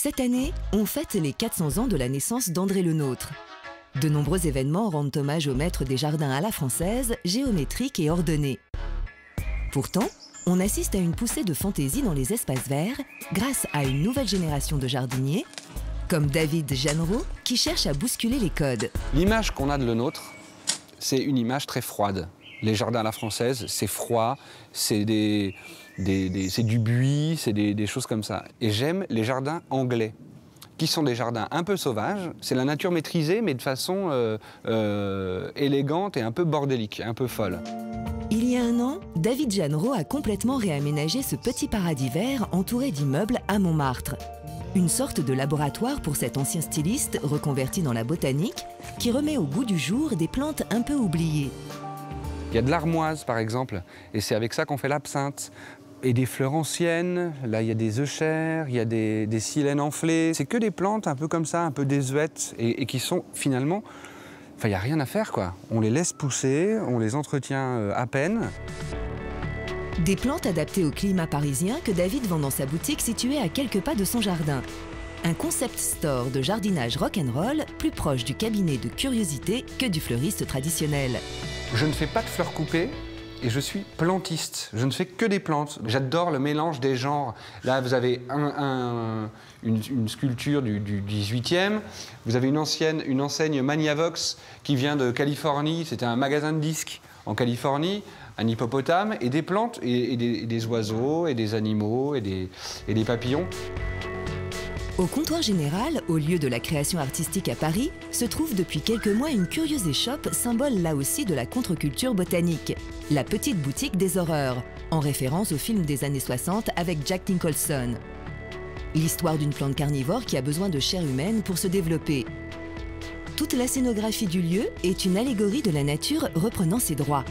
Cette année, on fête les 400 ans de la naissance d'André Le Nôtre. De nombreux événements rendent hommage au maître des jardins à la française, géométrique et ordonné. Pourtant, on assiste à une poussée de fantaisie dans les espaces verts grâce à une nouvelle génération de jardiniers, comme David Jeannereau, qui cherche à bousculer les codes. L'image qu'on a de Le Nôtre, c'est une image très froide. Les jardins à la française, c'est froid, c'est du buis, c'est des choses comme ça. Et j'aime les jardins anglais, qui sont des jardins un peu sauvages. C'est la nature maîtrisée, mais de façon élégante et un peu bordélique, un peu folle. Il y a un an, David Jeannereau a complètement réaménagé ce petit paradis vert entouré d'immeubles à Montmartre. Une sorte de laboratoire pour cet ancien styliste reconverti dans la botanique, qui remet au goût du jour des plantes un peu oubliées. Il y a de l'armoise, par exemple, et c'est avec ça qu'on fait l'absinthe. Et des fleurs anciennes, là il y a des euchères, il y a des silènes enflées. C'est que des plantes un peu comme ça, un peu désuètes, et qui sont finalement... Enfin, il n'y a rien à faire, quoi. On les laisse pousser, on les entretient à peine. Des plantes adaptées au climat parisien que David vend dans sa boutique située à quelques pas de son jardin. Un concept store de jardinage rock'n'roll plus proche du cabinet de curiosité que du fleuriste traditionnel. Je ne fais pas de fleurs coupées et je suis plantiste. Je ne fais que des plantes. J'adore le mélange des genres. Là, vous avez une sculpture du 18e. Vous avez une enseigne Magnavox qui vient de Californie. C'était un magasin de disques en Californie. Un hippopotame et des plantes et des oiseaux et des animaux et des papillons. Au comptoir général, au lieu de la création artistique à Paris, se trouve depuis quelques mois une curieuse échoppe, symbole là aussi de la contre-culture botanique, la petite boutique des horreurs, en référence au film des années 60 avec Jack Nicholson. L'histoire d'une plante carnivore qui a besoin de chair humaine pour se développer. Toute la scénographie du lieu est une allégorie de la nature reprenant ses droits.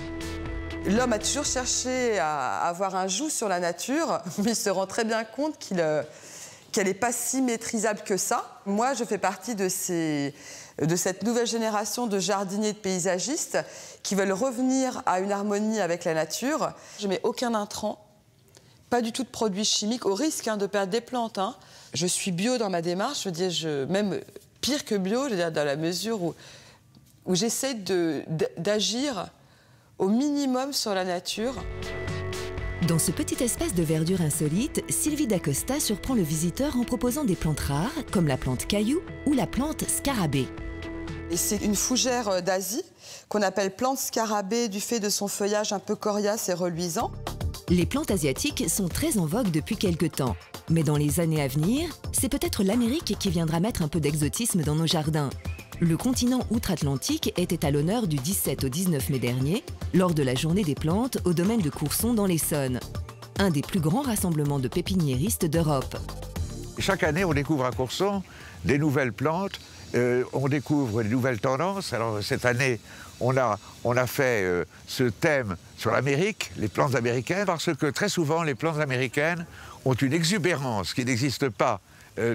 L'homme a toujours cherché à avoir un joug sur la nature, mais il se rend très bien compte qu'elle n'est pas si maîtrisable que ça. Moi, je fais partie de cette nouvelle génération de jardiniers et de paysagistes qui veulent revenir à une harmonie avec la nature. Je ne mets aucun intrant, pas du tout de produits chimiques, au risque de perdre des plantes. Je suis bio dans ma démarche, même pire que bio, je veux dire, dans la mesure où j'essaie d'agir au minimum sur la nature. Dans ce petit espace de verdure insolite, Sylvie Dacosta surprend le visiteur en proposant des plantes rares, comme la plante caillou ou la plante scarabée. C'est une fougère d'Asie qu'on appelle plante scarabée du fait de son feuillage un peu coriace et reluisant. Les plantes asiatiques sont très en vogue depuis quelque temps. Mais dans les années à venir, c'est peut-être l'Amérique qui viendra mettre un peu d'exotisme dans nos jardins. Le continent outre-Atlantique était à l'honneur du 17 au 19 mai dernier, lors de la journée des plantes au domaine de Courson dans l'Essonne. Un des plus grands rassemblements de pépiniéristes d'Europe. Chaque année, on découvre à Courson des nouvelles plantes, on découvre des nouvelles tendances. Alors cette année, on a fait ce thème sur l'Amérique, les plantes américaines, parce que très souvent, les plantes américaines ont une exubérance qui n'existe pas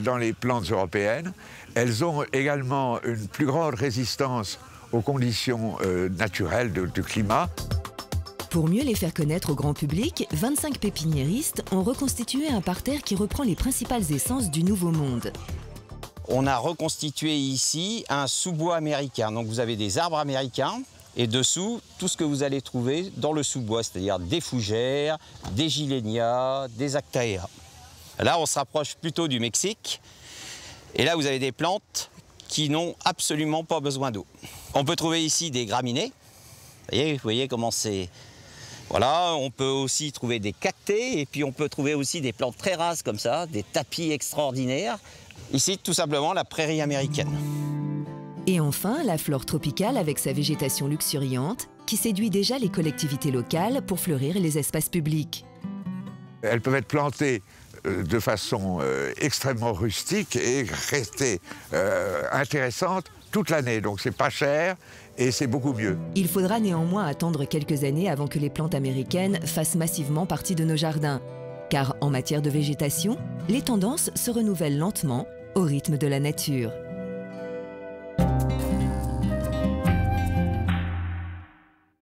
dans les plantes européennes. Elles ont également une plus grande résistance aux conditions naturelles du climat. Pour mieux les faire connaître au grand public, 25 pépiniéristes ont reconstitué un parterre qui reprend les principales essences du Nouveau Monde. On a reconstitué ici un sous-bois américain. Donc vous avez des arbres américains et dessous, tout ce que vous allez trouver dans le sous-bois, c'est-à-dire des fougères, des gillénias, des actaea. Là, on se rapproche plutôt du Mexique. Et là, vous avez des plantes qui n'ont absolument pas besoin d'eau. On peut trouver ici des graminées. Vous voyez comment c'est... Voilà, on peut aussi trouver des cactés. Et puis, on peut trouver aussi des plantes très rares comme ça, des tapis extraordinaires. Ici, tout simplement, la prairie américaine. Et enfin, la flore tropicale avec sa végétation luxuriante qui séduit déjà les collectivités locales pour fleurir les espaces publics. Elles peuvent être plantées de façon extrêmement rustique et rester intéressantes toute l'année. Donc c'est pas cher et c'est beaucoup mieux. Il faudra néanmoins attendre quelques années avant que les plantes américaines fassent massivement partie de nos jardins. Car en matière de végétation, les tendances se renouvellent lentement au rythme de la nature.